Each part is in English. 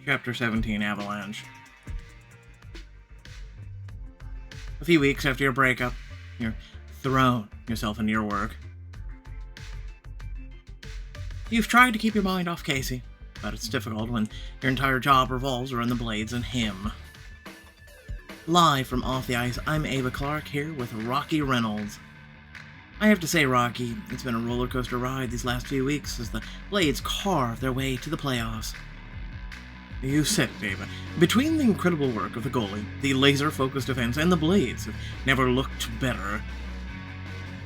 Chapter 17, Avalanche. A few weeks after your breakup, you're thrown yourself into your work. You've tried to keep your mind off Casey, but it's difficult when your entire job revolves around the Blades and him. Live from Off the Ice, I'm Ava Clark here with Rocky Reynolds. I have to say, Rocky, it's been a roller coaster ride these last few weeks as the Blades carve their way to the playoffs. You said it, Ava. Between the incredible work of the goalie, the laser-focused defense, and the Blades have never looked better.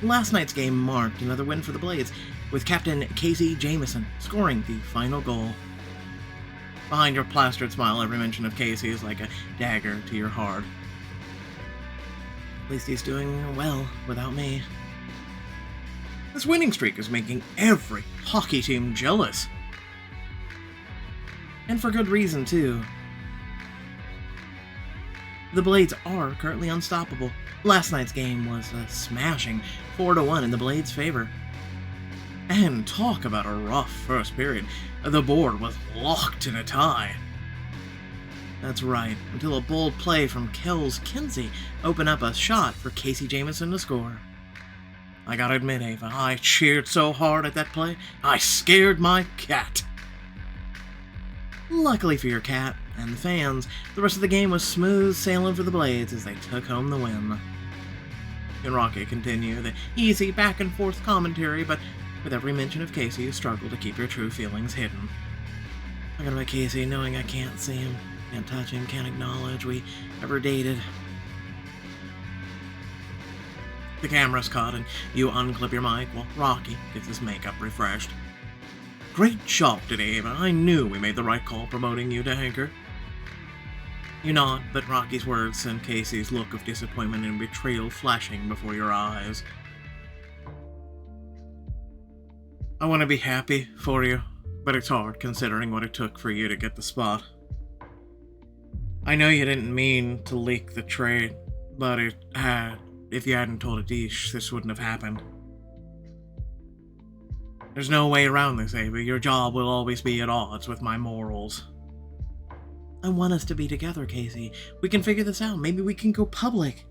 Last night's game marked another win for the Blades, with Captain Casey Jamieson scoring the final goal. Behind your plastered smile, every mention of Casey is like a dagger to your heart. At least he's doing well without me. This winning streak is making every hockey team jealous. And for good reason, too. The Blades are currently unstoppable. Last night's game was a smashing 4-1 in the Blades' favor. And talk about a rough first period. The board was locked in a tie. That's right, until a bold play from Kells Kinsey opened up a shot for Casey Jamieson to score. I gotta admit, Ava, I cheered so hard at that play, I scared my cat. Luckily for your cat and the fans, the rest of the game was smooth sailing for the Blades as they took home the win. And Rocky continued the easy back-and-forth commentary, but with every mention of Casey, you struggle to keep your true feelings hidden. Talking about Casey, knowing I can't see him, can't touch him, can't acknowledge we ever dated. The camera's cut and you unclip your mic while Rocky gets his makeup refreshed. Great job today, Ava. I knew we made the right call promoting you to anchor. You nod, but Rocky's words send Casey's look of disappointment and betrayal flashing before your eyes. I want to be happy for you, but it's hard considering what it took for you to get the spot. I know you didn't mean to leak the trade, but if you hadn't told Adish, this wouldn't have happened. There's no way around this, Ava. Your job will always be at odds with my morals. I want us to be together, Casey. We can figure this out. Maybe we can go public.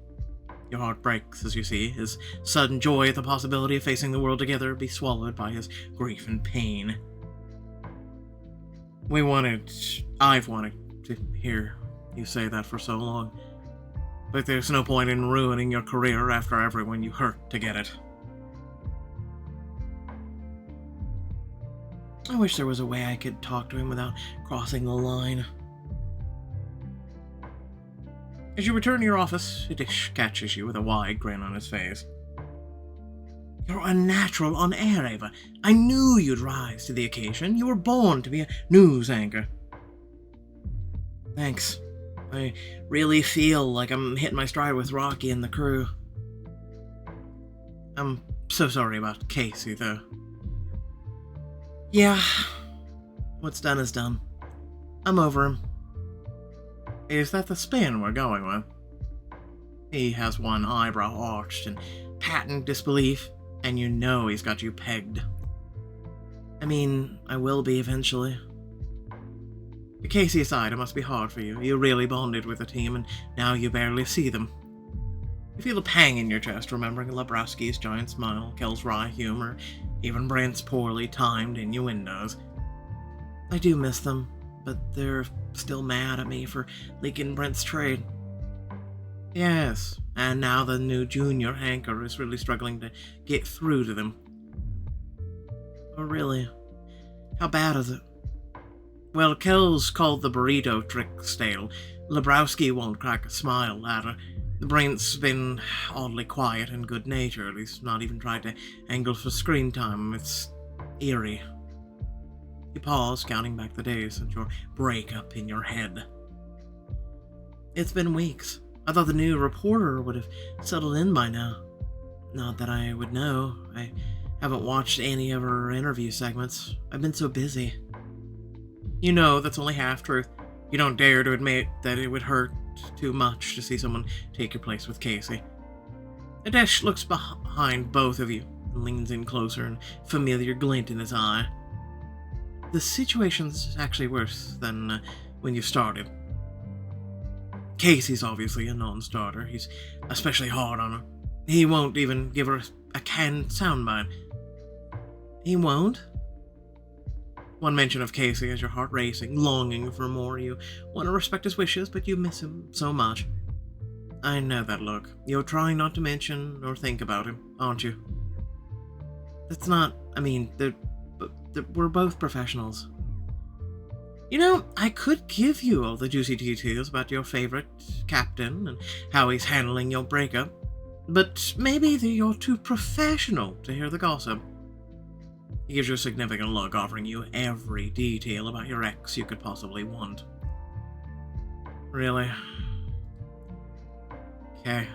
Your heart breaks as you see his sudden joy at the possibility of facing the world together be swallowed by his grief and pain. I've wanted to hear you say that for so long. But there's no point in ruining your career after everyone you hurt to get it. I wish there was a way I could talk to him without crossing the line. As you return to your office, Adish catches you with a wide grin on his face. You're unnatural on air, Ava. I knew you'd rise to the occasion. You were born to be a news anchor. Thanks. I really feel like I'm hitting my stride with Rocky and the crew. I'm so sorry about Casey, though. Yeah, what's done is done. I'm over him. Is that the spin we're going with? He has one eyebrow arched in patent disbelief, and you know he's got you pegged. I mean, I will be eventually. Casey aside, it must be hard for you. You really bonded with the team, and now you barely see them. You feel a pang in your chest, remembering Lebrowski's giant smile, Kell's wry humor, even Brent's poorly timed innuendos. I do miss them, but they're still mad at me for leaking Brent's trade. Yes, and now the new junior anchor is really struggling to get through to them. Oh, really? How bad is it? Well, Kells called the burrito trick stale. Lebrowski won't crack a smile at her. Brent's been oddly quiet and good-natured. He's not even tried to angle for screen time. It's eerie. You pause, counting back the days since your breakup in your head. It's been weeks. I thought the new reporter would have settled in by now. Not that I would know. I haven't watched any of her interview segments. I've been so busy. You know that's only half-truth. You don't dare to admit that it would hurt too much to see someone take your place with Casey. Adish looks behind both of you and leans in closer, and familiar glint in his eye. The situation's actually worse than when you started. Casey's obviously a non-starter. He's especially hard on her. He won't even give her a canned soundbite. He won't? One mention of Casey has your heart racing, longing for more. You want to respect his wishes, but you miss him so much. I know that look. You're trying not to mention or think about him, aren't you? That's not... I mean, we're both professionals. You know, I could give you all the juicy details about your favorite captain and how he's handling your breakup, but maybe you're too professional to hear the gossip. He gives you a significant look, offering you every detail about your ex you could possibly want. Really? Okay.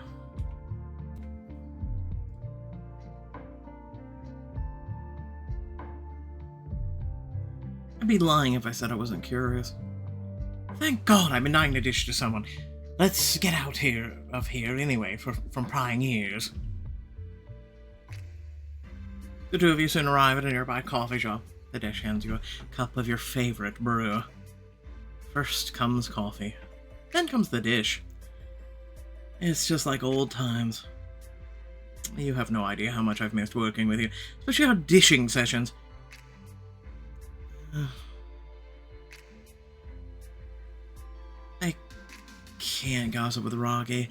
I'd be lying if I said I wasn't curious. Thank God I've been dying to dish to someone. Let's get out of here anyway, from prying ears. The two of you soon arrive at a nearby coffee shop. The dish hands you a cup of your favorite brew. First comes coffee, then comes the dish. It's just like old times. You have no idea how much I've missed working with you, especially our dishing sessions. I can't gossip with Rocky.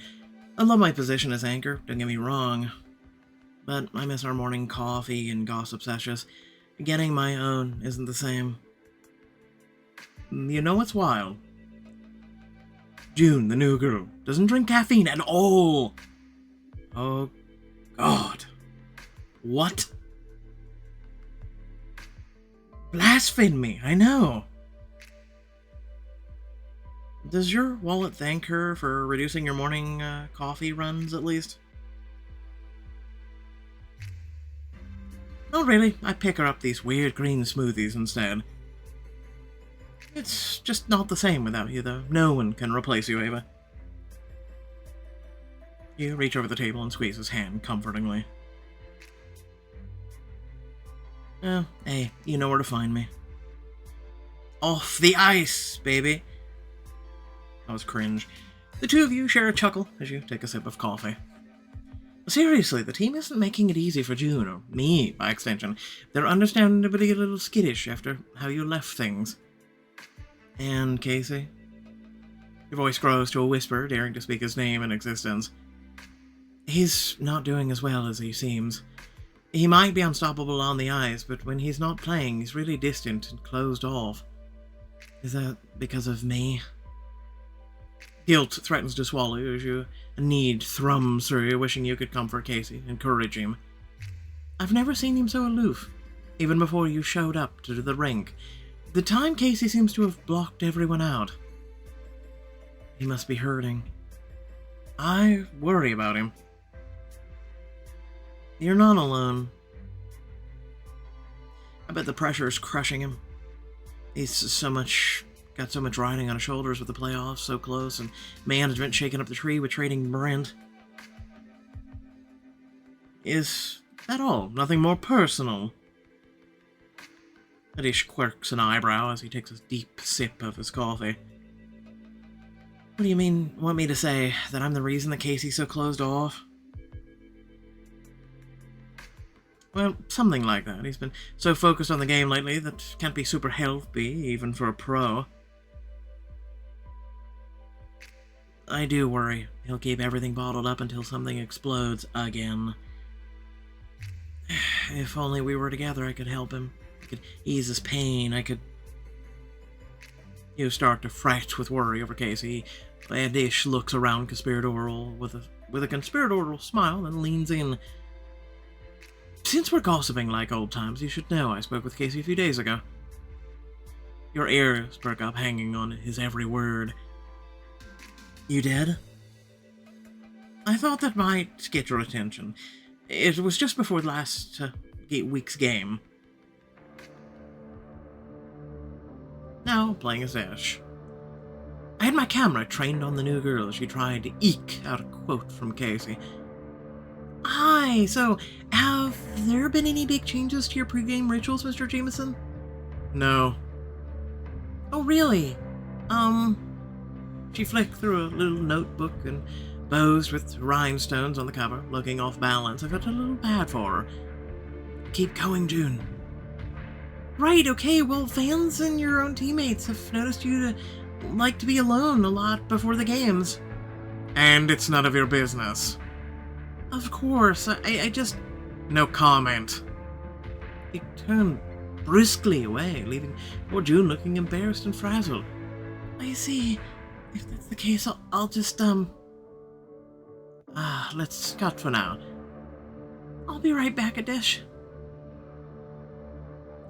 I love my position as anchor, don't get me wrong. But I miss our morning coffee and gossip sessions. Getting my own isn't the same. You know what's wild? June, the new girl, doesn't drink caffeine at all. Oh, God. What? Blasphemy, I know. Does your wallet thank her for reducing your morning coffee runs, at least? Not really. I pick her up these weird green smoothies instead. It's just not the same without you, though. No one can replace you, Ava. You reach over the table and squeeze his hand comfortingly. Oh, hey, you know where to find me. Off the ice, baby. That was cringe. The two of you share a chuckle as you take a sip of coffee. Seriously, the team isn't making it easy for June, or me, by extension. They're understandably a little skittish after how you left things. And Casey? Your voice grows to a whisper, daring to speak his name in existence. He's not doing as well as he seems. He might be unstoppable on the ice, but when he's not playing, he's really distant and closed off. Is that because of me? Guilt threatens to swallow you as a need thrums through you, wishing you could comfort Casey, encourage him. I've never seen him so aloof, even before you showed up to the rink. The time Casey seems to have blocked everyone out. He must be hurting. I worry about him. You're not alone. I bet the pressure is crushing him. He's got so much riding on his shoulders with the playoffs so close, and management shaking up the tree with trading Brent. Is that all? Nothing more personal? Adish quirks an eyebrow as he takes a deep sip of his coffee. What do you mean, want me to say? That I'm the reason that Casey's so closed off? Well, something like that. He's been so focused on the game lately that can't be super healthy, even for a pro. I do worry. He'll keep everything bottled up until something explodes again. If only we were together, I could help him. I could ease his pain. I could... You start to fret with worry over Casey. Adish looks around conspiratorial with a conspiratorial smile and leans in. Since we're gossiping like old times, you should know I spoke with Casey a few days ago. Your ears perk up, hanging on his every word. You did? I thought that might get your attention. It was just before last week's game. Now, playing his dish. I had my camera trained on the new girl as she tried to eke out a quote from Casey. Hi, so, have there been any big changes to your pregame rituals, Mr. Jameson? No. Oh, really? She flicked through a little notebook and bows with rhinestones on the cover, looking off balance. I felt a little bad for her. Keep going, June. Right, okay, well, fans and your own teammates have noticed you like to be alone a lot before the games. And it's none of your business. Of course, I just... No comment. He turned briskly away, leaving poor June looking embarrassed and frazzled. I see. If that's the case, I'll just, let's cut for now. I'll be right back, Adesh.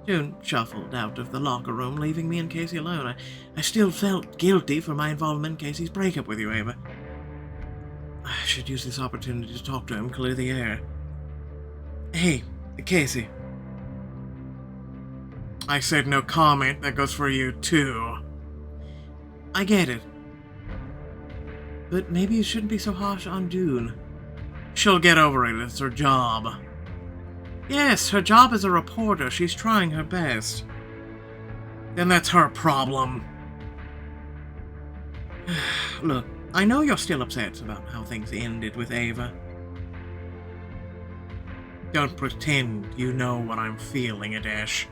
June shuffled out of the locker room, leaving me and Casey alone. I still felt guilty for my involvement in Casey's breakup with you, Ava. I should use this opportunity to talk to him, clear the air. Hey, Casey. I said no comment. That goes for you, too. I get it. But maybe you shouldn't be so harsh on June. She'll get over it. It's her job. Yes, her job as a reporter. She's trying her best. Then that's her problem. Look, I know you're still upset about how things ended with Ava. Don't pretend you know what I'm feeling, Adesh.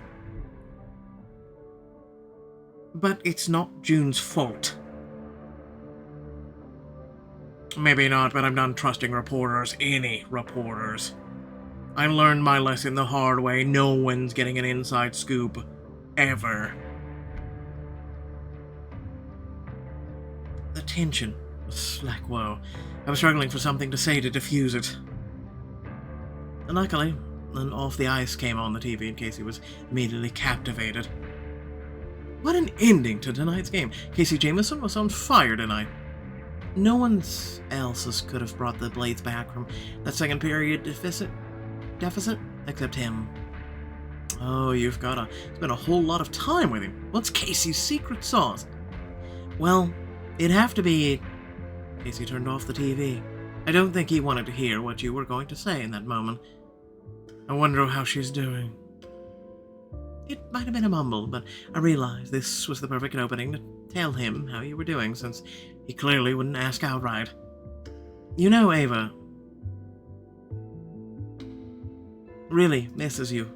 But it's not June's fault. Maybe not, but I'm done trusting reporters. Any reporters. I learned my lesson the hard way. No one's getting an inside scoop. Ever. The tension was like, whoa. I was struggling for something to say to diffuse it. And luckily, an Off the Ice came on the TV in case he was immediately captivated. What an ending to tonight's game. Casey Jameson was on fire tonight. No one else could have brought the Blades back from that second period deficit except him. Oh, you've got to spend a whole lot of time with him. What's Casey's secret sauce? Well, it'd have to be... Casey turned off the TV. I don't think he wanted to hear what you were going to say in that moment. I wonder how she's doing. It might have been a mumble, but I realized this was the perfect opening to tell him how you were doing, since he clearly wouldn't ask outright. You know, Ava really misses you.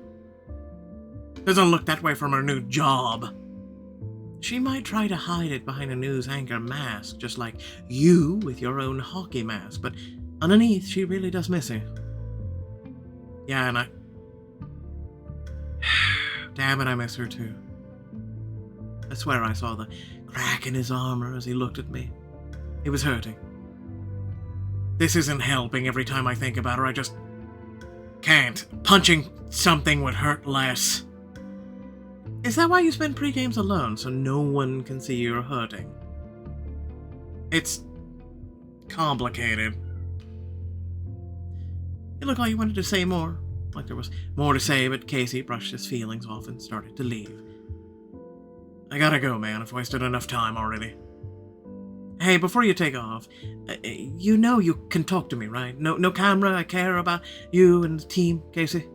Doesn't look that way from her new job. She might try to hide it behind a news anchor mask, just like you with your own hockey mask, but underneath, she really does miss you. Yeah, and Damn it, I miss her too. I swear I saw the crack in his armor as he looked at me. He was hurting. This isn't helping. Every time I think about her, I just can't. Punching something would hurt less. Is that why you spend pre-games alone, so no one can see you're hurting? It's complicated. You look like you wanted to say more. Like there was more to say, but Casey brushed his feelings off and started to leave. I gotta go, man. I've wasted enough time already. Hey, before you take off, you know you can talk to me, right? No camera, I care about you and the team, Casey.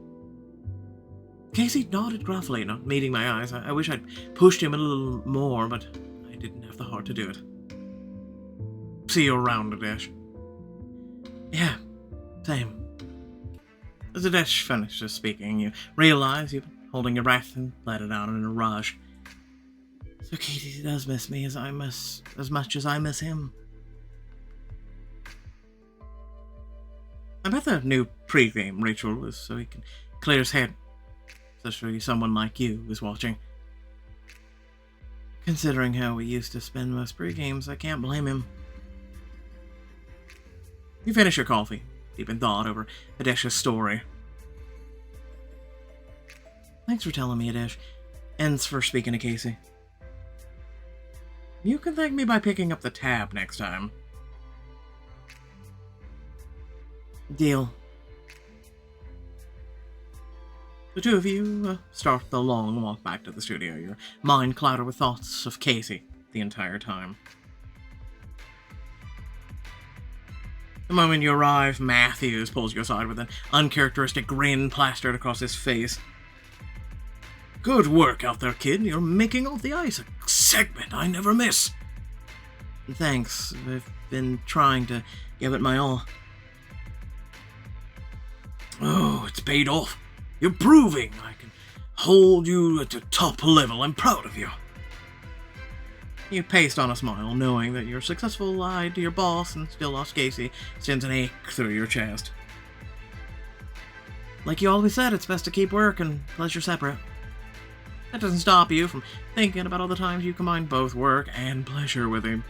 Casey nodded gruffly, not meeting my eyes. I wish I'd pushed him a little more, but I didn't have the heart to do it. See you around, Adesh. Yeah, same. As Adesh finishes speaking, you realize you've been holding your breath and let it out in a rush. So Casey does miss me as much as I miss him. I bet the new pre-game ritual is so he can clear his head. Especially someone like you is watching. Considering how we used to spend most pre-games, I can't blame him. You finish your coffee, deep in thought over Adesh's story. Thanks for telling me, Adesh. And for speaking to Casey. You can thank me by picking up the tab next time. Deal. The two of you start the long walk back to the studio, your mind clouded with thoughts of Casey the entire time. The moment you arrive, Matthews pulls you aside with an uncharacteristic grin plastered across his face. Good work out there, kid. You're making off the ice. segment I never miss. Thanks. I've been trying to give it my all. Oh, it's paid off. You're proving I can hold you at the top level. I'm proud of you. You paced on a smile, knowing that your successful lied to your boss and still lost Casey sends an ache through your chest. Like you always said, it's best to keep work and pleasure separate. That doesn't stop you from thinking about all the times you combined both work and pleasure with him.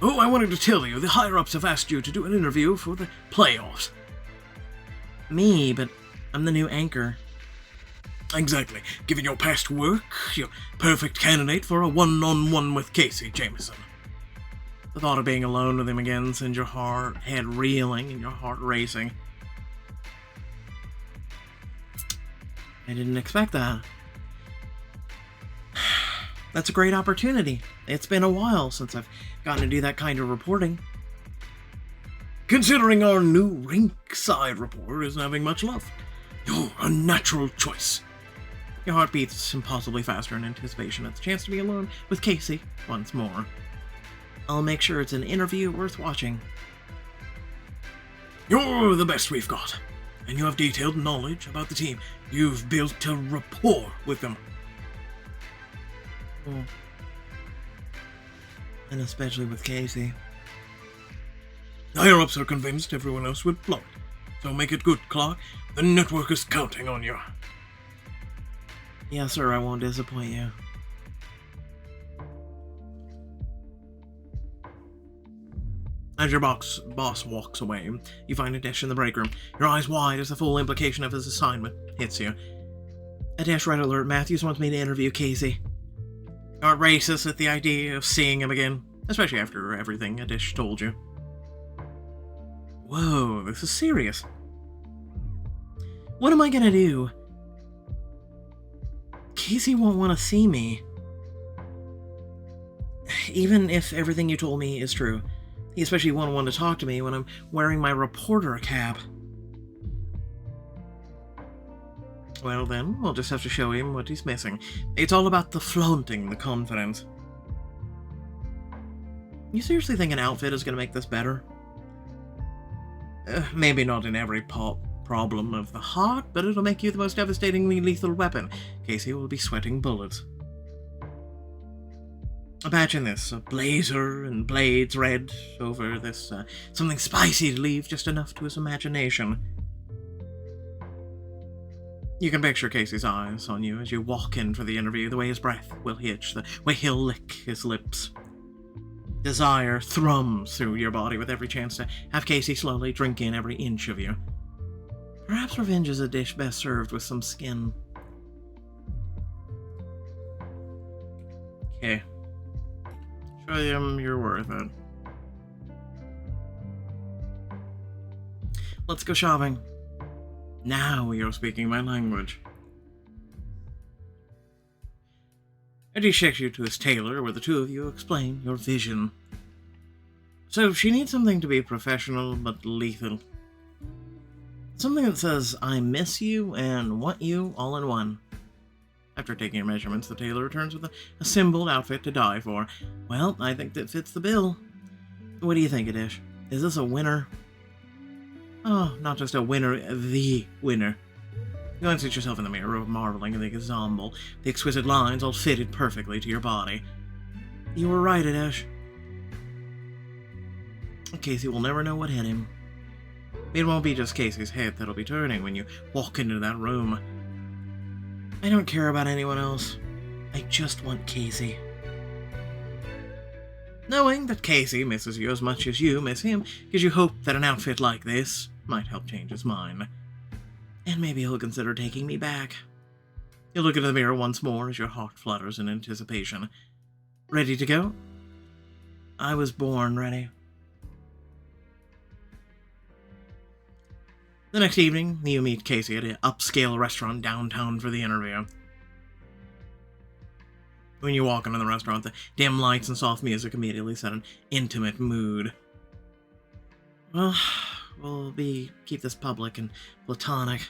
Oh, I wanted to tell you, the higher-ups have asked you to do an interview for the playoffs. Me, but I'm the new anchor. Exactly. Given your past work, you're perfect candidate for a one-on-one with Casey Jameson. The thought of being alone with him again sends your head reeling and your heart racing. I didn't expect that. That's a great opportunity. It's been a while since I've gotten to do that kind of reporting. Considering our new rinkside reporter isn't having much love, you're a natural choice. Your heart beats impossibly faster in anticipation at the chance to be alone with Casey once more. I'll make sure it's an interview worth watching. You're the best we've got, and you have detailed knowledge about the team. You've built a rapport with them. Oh. And especially with Casey. Higher-ups are convinced everyone else would blow it, so make it good, Clark. The network is counting on you. Yes, sir, I won't disappoint you. As your boss walks away, you find Adesh in the break room, your eyes wide as the full implication of his assignment hits you. Adesh, red alert, Matthews wants me to interview Casey. Your heart races at the idea of seeing him again, especially after everything Adesh told you. Whoa, this is serious. What am I gonna do? Casey won't want to see me. Even if everything you told me is true. He especially won't want to talk to me when I'm wearing my reporter cap. Well then, we'll just have to show him what he's missing. It's all about the flaunting, the confidence. You seriously think an outfit is going to make this better? Maybe not in every problem of the heart, but it'll make you the most devastatingly lethal weapon. Casey will be sweating bullets. Imagine this, a blazer and blades red over this, something spicy to leave just enough to his imagination. You can picture Casey's eyes on you as you walk in for the interview, the way his breath will hitch, the way he'll lick his lips. Desire thrums through your body with every chance to have Casey slowly drink in every inch of you. Perhaps revenge is a dish best served with some skin. Okay. Show him you're worth it. Let's go shopping. Now you're speaking my language. Eddie shakes you to his tailor, where the two of you explain your vision. So she needs something to be professional but lethal. Something that says, I miss you and want you all in one. After taking your measurements, the tailor returns with a assembled outfit to die for. Well, I think that fits the bill. What do you think, Adish? Is this a winner? Oh, not just a winner, the winner. You glance at yourself in the mirror, marveling at the ensemble, the exquisite lines all fitted perfectly to your body. You were right, Adish. Casey will never know what hit him. It won't be just Casey's head that'll be turning when you walk into that room. I don't care about anyone else. I just want Casey. Knowing that Casey misses you as much as you miss him gives you hope that an outfit like this might help change his mind. And maybe he'll consider taking me back. You look into the mirror once more as your heart flutters in anticipation. Ready to go? I was born ready. The next evening, you meet Casey at an upscale restaurant downtown for the interview. When you walk into the restaurant, the dim lights and soft music immediately set an intimate mood. Well, we'll keep this public and platonic.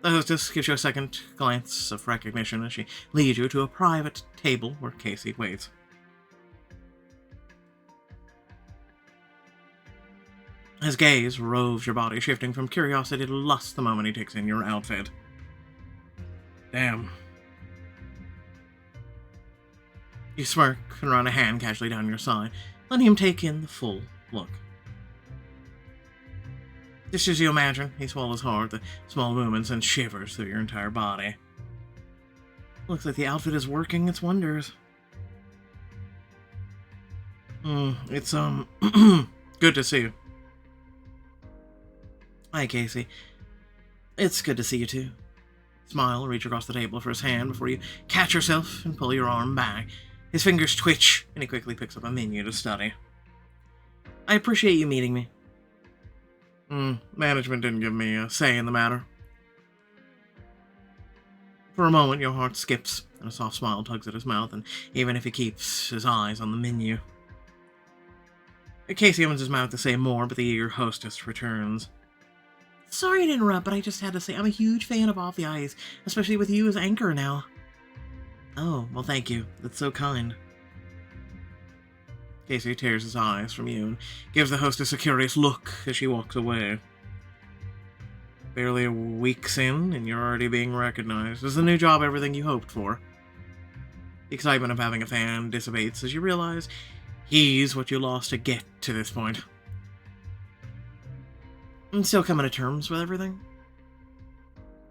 The hostess gives you a second glance of recognition as she leads you to a private table where Casey waits. His gaze roves your body, shifting from curiosity to lust the moment he takes in your outfit. Damn. You smirk and run a hand casually down your side, letting him take in the full look. Just as you imagine, he swallows hard, the small movement sends shivers through your entire body. Looks like the outfit is working its wonders. It's, good to see you. Hi, Casey. It's good to see you, too. Smile, reach across the table for his hand before you catch yourself and pull your arm back. His fingers twitch, and he quickly picks up a menu to study. I appreciate you meeting me. Management didn't give me a say in the matter. For a moment, your heart skips, and a soft smile tugs at his mouth, and even if he keeps his eyes on the menu. Casey opens his mouth to say more, but the eager hostess returns. Sorry to interrupt, but I just had to say I'm a huge fan of Off the Ice, especially with you as anchor now. Oh, well thank you. That's so kind. Casey tears his eyes from you and gives the hostess a curious look as she walks away. Barely a week's in, and you're already being recognized. Is the new job everything you hoped for? The excitement of having a fan dissipates as you realize he's what you lost to get to this point. I'm still coming to terms with everything.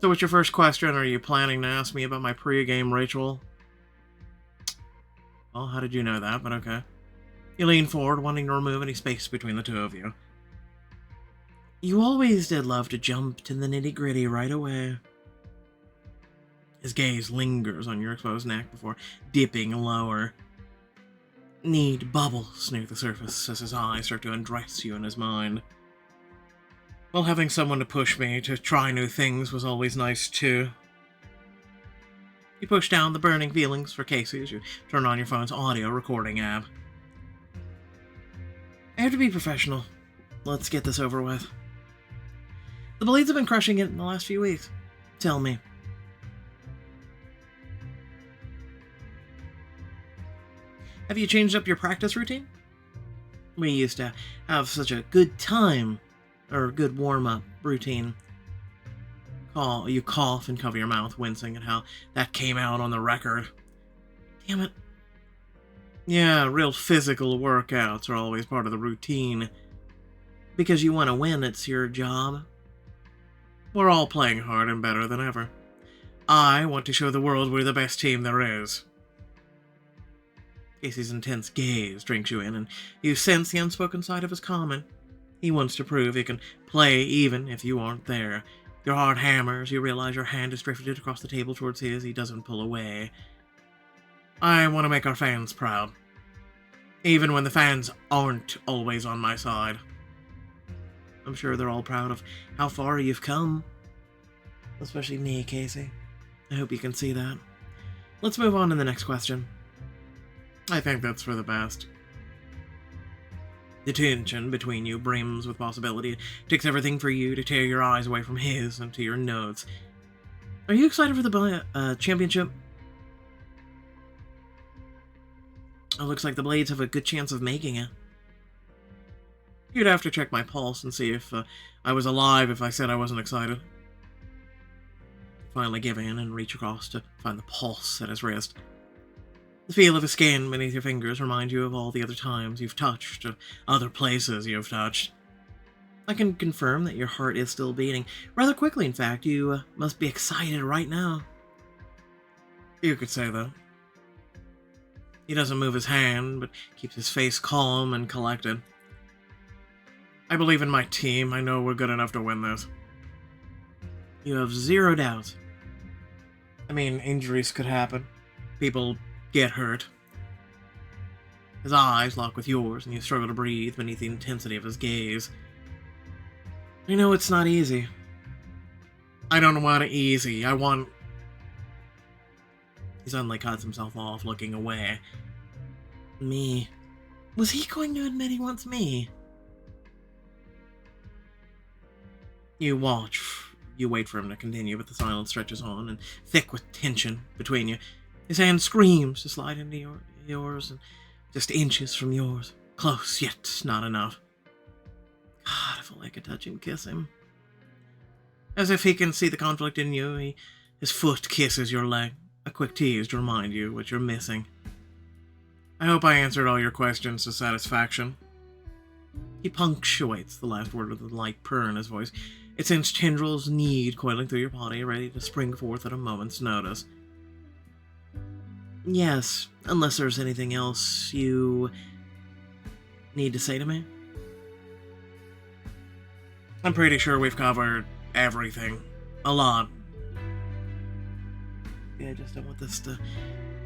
So what's your first question? Are you planning to ask me about my pre-game ritual? Well, how did you know that? But okay. You lean forward, wanting to remove any space between the two of you. You always did love to jump to the nitty-gritty right away. His gaze lingers on your exposed neck before dipping lower. Need bubbles near the surface as his eyes start to undress you in his mind. Well, having someone to push me to try new things was always nice, too. You push down the burning feelings for Casey as you turn on your phone's audio recording app. I have to be professional. Let's get this over with. The Blades have been crushing it in the last few weeks. Tell me. Have you changed up your practice routine? We used to have such a good time, or good warm-up routine. You cough and cover your mouth, wincing at how that came out on the record. Damn it. Yeah, real physical workouts are always part of the routine. Because you want to win, it's your job. We're all playing hard and better than ever. I want to show the world we're the best team there is. Casey's intense gaze drinks you in, and you sense the unspoken side of his comment. He wants to prove he can play even if you aren't there. Your heart hammers, you realize your hand is drifted across the table towards his. He doesn't pull away. I want to make our fans proud. Even when the fans aren't always on my side. I'm sure they're all proud of how far you've come. Especially me, Casey. I hope you can see that. Let's move on to the next question. I think that's for the best. The tension between you brims with possibility. It takes everything for you to tear your eyes away from his and to your notes. Are you excited for the championship? It looks like the Blades have a good chance of making it. You'd have to check my pulse and see if I was alive if I said I wasn't excited. Finally give in and reach across to find the pulse at his wrist. The feel of his skin beneath your fingers reminds you of all the other times you've touched, other places you've touched. I can confirm that your heart is still beating. Rather quickly, in fact. You must be excited right now. You could say that. He doesn't move his hand, but keeps his face calm and collected. I believe in my team. I know we're good enough to win this. You have zero doubts. I mean, injuries could happen. People get hurt. His eyes lock with yours, and you struggle to breathe beneath the intensity of his gaze. I know it's not easy. I don't want it easy. I want... He suddenly cuts himself off, looking away. Me. Was he going to admit he wants me? You You wait for him to continue, but the silence stretches on, and thick with tension between you. His hand screams to slide into yours, and just inches from yours. Close, yet not enough. God, I feel like I could touch and kiss him. As if he can see the conflict in you, his foot kisses your leg. A quick tease to remind you what you're missing. I hope I answered all your questions to satisfaction. He punctuates the last word with a light purr in his voice. It sends tendrils need coiling through your body, ready to spring forth at a moment's notice. Yes, unless there's anything else you need to say to me. I'm pretty sure we've covered everything. A lot. Yeah, I just don't want this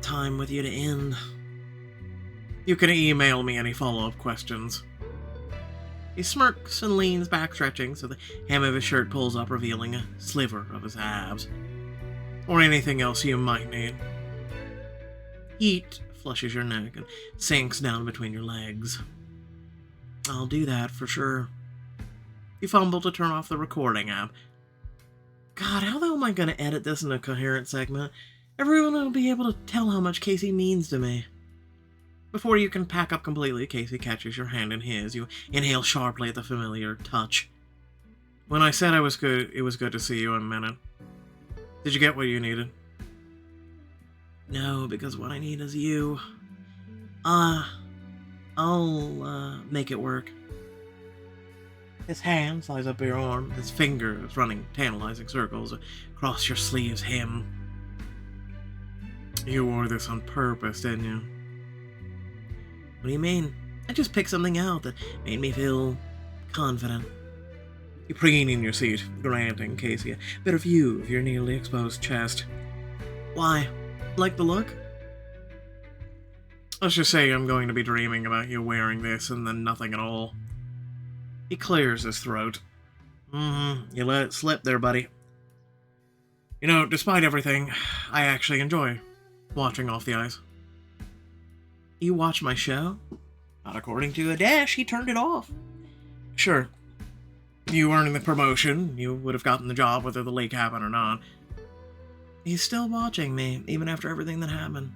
time with you to end. You can email me any follow-up questions. He smirks and leans back, stretching, so the hem of his shirt pulls up, revealing a sliver of his abs. Or anything else you might need. Heat flushes your neck and sinks down between your legs. I'll do that for sure. You fumble to turn off the recording app. God, how the hell am I going to edit this in a coherent segment? Everyone will be able to tell how much Casey means to me. Before you can pack up completely, Casey catches your hand in his. You inhale sharply at the familiar touch. When I said it was good to see you, I meant it. Did you get what you needed? No, because what I need is you. I'll make it work. His hand slides up your arm, his fingers running tantalizing circles across your sleeve's hem. You wore this on purpose, didn't you? What do you mean? I just picked something out that made me feel confident. You preen in your seat, granting Casey a better view of your nearly exposed chest. Why? Like the look? Let's just say I'm going to be dreaming about you wearing this and then nothing at all. He clears his throat. You let it slip there, buddy. You know, despite everything, I actually enjoy watching Off the Ice. You watch my show? Not according to Adash, he turned it off. Sure. You earning the promotion, you would have gotten the job whether the leak happened or not. He's still watching me, even after everything that happened.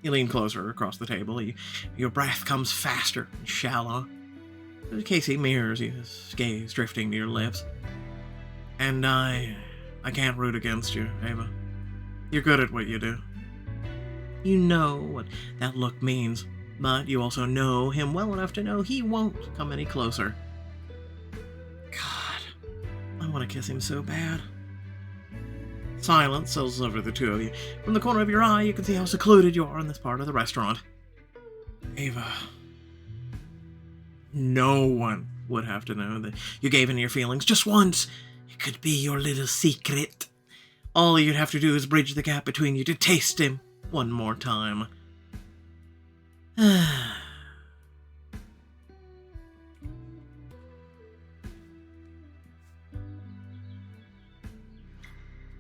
You lean closer across the table. Your breath comes faster and shallow. Casey mirrors you, his gaze drifting to your lips. And I can't root against you, Ava. You're good at what you do. You know what that look means, but you also know him well enough to know he won't come any closer. God, I want to kiss him so bad. Silence settles over the two of you. From the corner of your eye, you can see how secluded you are in this part of the restaurant. Ava, no one would have to know that you gave in to your feelings just once. It could be your little secret. All you'd have to do is bridge the gap between you to taste him one more time.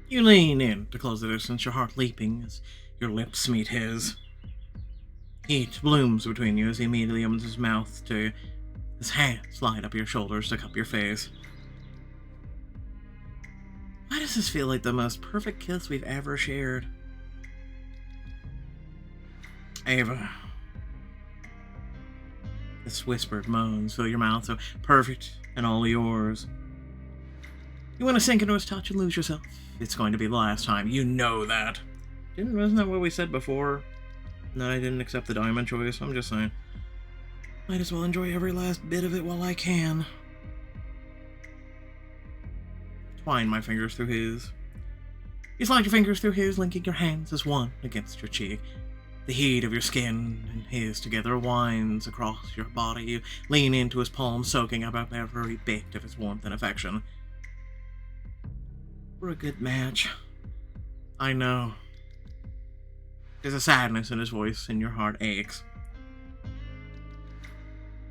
You lean in to close the distance, your heart leaping as your lips meet his. Heat blooms between you as he immediately opens his mouth to his hands slide up your shoulders to cup your face. Why does this feel like the most perfect kiss we've ever shared? Ava. His whispered moans fill your mouth, so perfect and all yours. You want to sink into his touch and lose yourself. It's going to be the last time. You know that. Wasn't that what we said before? No, I didn't accept the diamond choice. I'm just saying. Might as well enjoy every last bit of it while I can. Twine my fingers through his. You slide your fingers through his, linking your hands as one against your cheek. The heat of your skin and his together winds across your body. You lean into his palm, soaking up every bit of his warmth and affection. We're a good match. I know. There's a sadness in his voice, and your heart aches.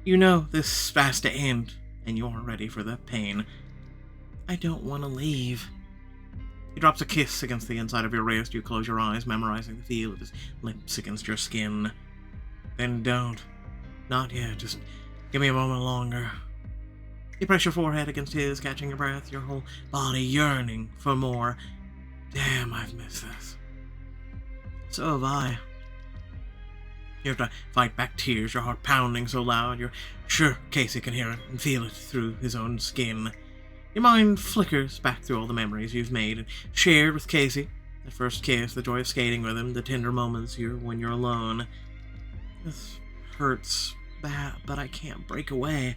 You know this has to end, and you're ready for the pain. I don't want to leave. He drops a kiss against the inside of your wrist. You close your eyes, memorizing the feel of his lips against your skin. Then don't. Not yet. Just give me a moment longer. You press your forehead against his, catching your breath, your whole body yearning for more. Damn, I've missed this. So have I. You have to fight back tears, your heart pounding so loud, you're sure Casey can hear it and feel it through his own skin. Your mind flickers back through all the memories you've made and shared with Casey. The first kiss, the joy of skating with him, the tender moments when you're alone. This hurts bad, but I can't break away.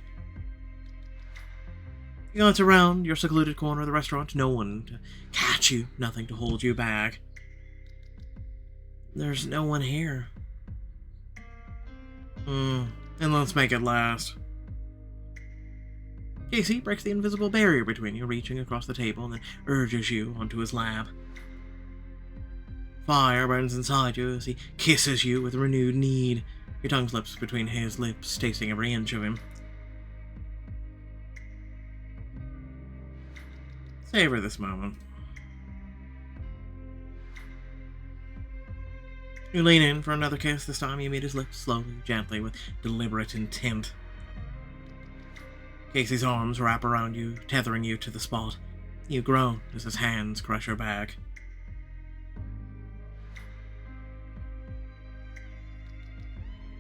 You glance around your secluded corner of the restaurant, no one to catch you, nothing to hold you back. There's no one here. And let's make it last. Casey breaks the invisible barrier between you, reaching across the table and then urges you onto his lap. Fire burns inside you as he kisses you with renewed need. Your tongue slips between his lips, tasting every inch of him. Savor this moment. You lean in for another kiss. This time you meet his lips slowly, gently, with deliberate intent. Casey's arms wrap around you, tethering you to the spot. You groan as his hands crush your back.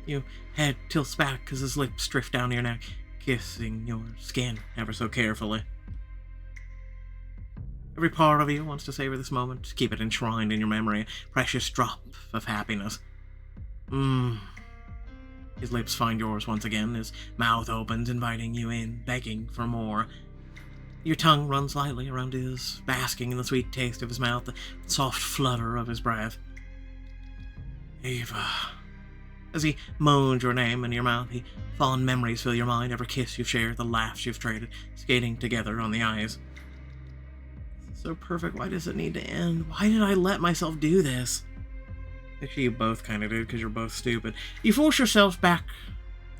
Your head tilts back as his lips drift down your neck, kissing your skin ever so carefully. Every part of you wants to savor this moment, to keep it enshrined in your memory, a precious drop of happiness. His lips find yours once again, his mouth opens, inviting you in, begging for more. Your tongue runs lightly around his, basking in the sweet taste of his mouth, the soft flutter of his breath. Ava. As he moans your name in your mouth, the fond memories fill your mind, every kiss you've shared, the laughs you've traded, skating together on the ice. So perfect, why does it need to end? Why did I let myself do this? Actually, you both kind of did, because you're both stupid. You force yourself back,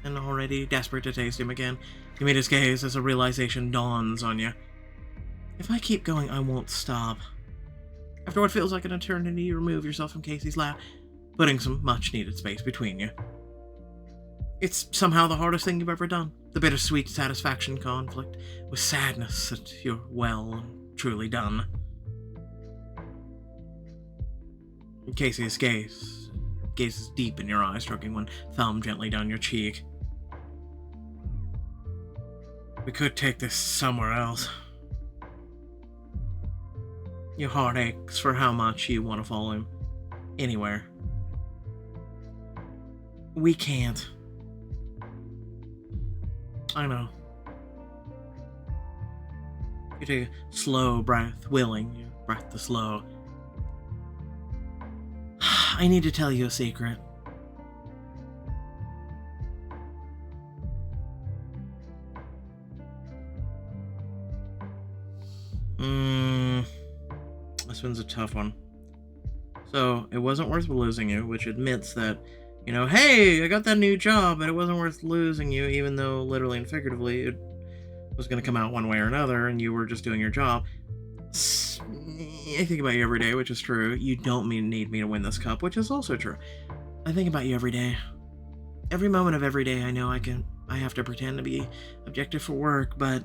and already desperate to taste him again, you meet his gaze as a realization dawns on you. If I keep going, I won't stop. After what feels like an eternity, you remove yourself from Casey's lap, putting some much-needed space between you. It's somehow the hardest thing you've ever done. The bittersweet satisfaction conflict with sadness that you're well and truly done. Casey's gazes deep in your eyes, stroking one thumb gently down your cheek. We could take this somewhere else. Your heart aches for how much you want to follow him. Anywhere. We can't. I know. You take a slow breath, willing your breath to slow. I need to tell you a secret. This one's a tough one. So, it wasn't worth losing you, which admits that, hey, I got that new job, but it wasn't worth losing you, even though literally and figuratively it was going to come out one way or another, and you were just doing your job. I think about you every day, which is true. You don't need me to win this cup, which is also true. I think about you every day. Every moment of every day I know I have to pretend to be objective for work, but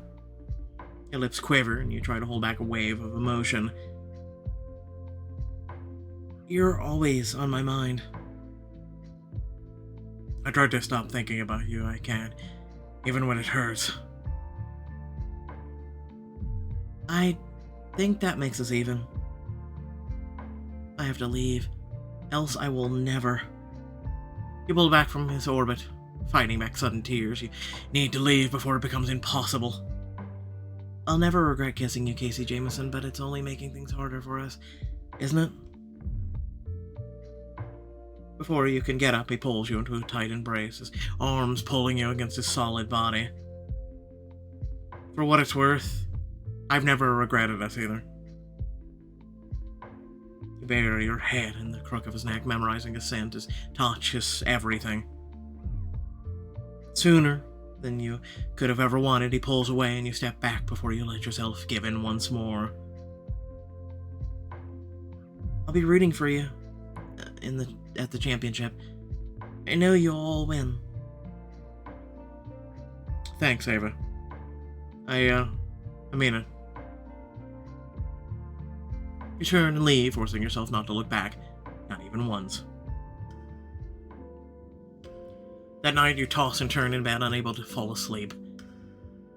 your lips quiver and you try to hold back a wave of emotion. You're always on my mind. I tried to stop thinking about you. I can't. Even when it hurts. I think that makes us even. I have to leave. Else I will never. You pull back from his orbit, fighting back sudden tears. You need to leave before it becomes impossible. I'll never regret kissing you, Casey Jameson, but it's only making things harder for us, isn't it? Before you can get up, he pulls you into a tight embrace, his arms pulling you against his solid body. For what it's worth, I've never regretted us either. You bury your head in the crook of his neck, memorizing his scent, his touch, his everything. Sooner than you could have ever wanted, he pulls away and you step back before you let yourself give in once more. I'll be rooting for you at the championship. I know you'll all win. Thanks, Ava. I mean it. You turn and leave, forcing yourself not to look back. Not even once. That night, you toss and turn in bed, unable to fall asleep.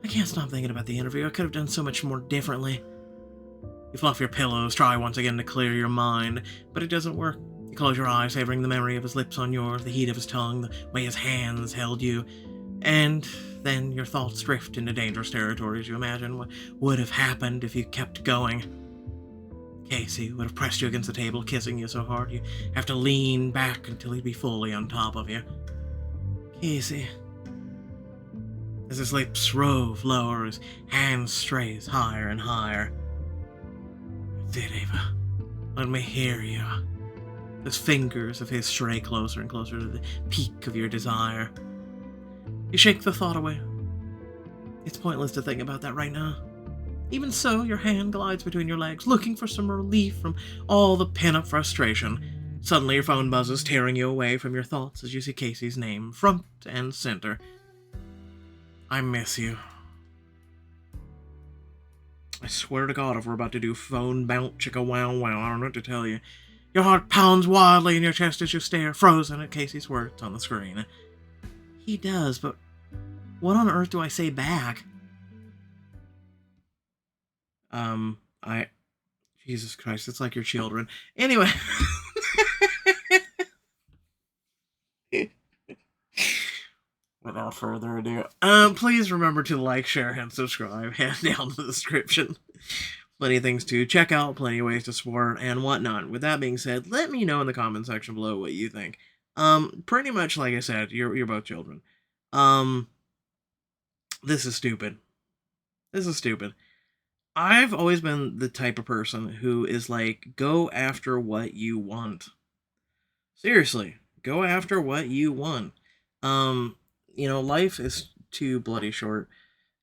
I can't stop thinking about the interview. I could have done so much more differently. You fluff your pillows, try once again to clear your mind, but it doesn't work. You close your eyes, savoring the memory of his lips on yours, the heat of his tongue, the way his hands held you, and then your thoughts drift into dangerous territory as you imagine what would have happened if you kept going. Casey would have pressed you against the table, kissing you so hard you have to lean back until he'd be fully on top of you. Casey. As his lips rove lower, his hand strays higher and higher. That's it, Ava. Let me hear you. Those fingers of his stray closer and closer to the peak of your desire. You shake the thought away. It's pointless to think about that right now. Even so, your hand glides between your legs, looking for some relief from all the pent-up frustration. Suddenly your phone buzzes, tearing you away from your thoughts as you see Casey's name, front and center. I miss you. I swear to God, if we're about to do phone bounce chicka wow wow, I don't know what to tell you. Your heart pounds wildly in your chest as you stare, frozen at Casey's words on the screen. He does, but what on earth do I say back? Jesus Christ, it's like your children. Anyway. Without further ado, please remember to like, share, and subscribe. Head down to the description. Plenty of things to check out, plenty of ways to support, and whatnot. With that being said, let me know in the comment section below what you think. Pretty much like I said, you're both children. This is stupid. This is stupid. I've always been the type of person who is like, go after what you want. Seriously, go after what you want. Life is too bloody short,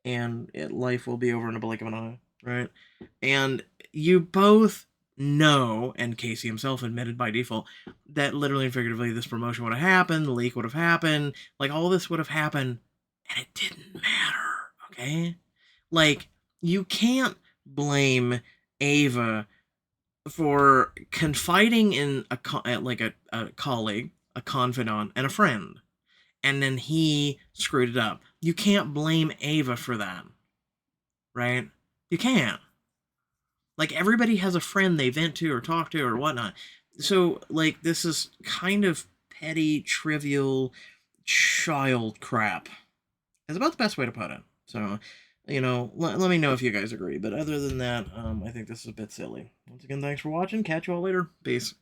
and life will be over in a blink of an eye, right? And you both know, and Casey himself admitted by default, that literally and figuratively this promotion would have happened, the leak would have happened, like all this would have happened, and it didn't matter, okay? Like, you can't blame Ava for confiding in a colleague, a confidant, and a friend, and then he screwed it up. You can't blame Ava for that, right? You can't. Like, everybody has a friend they vent to or talk to or whatnot. So, like, this is kind of petty, trivial, child crap. Is about the best way to put it. So, let me know if you guys agree. But other than that, I think this is a bit silly. Once again, thanks for watching. Catch you all later. Peace.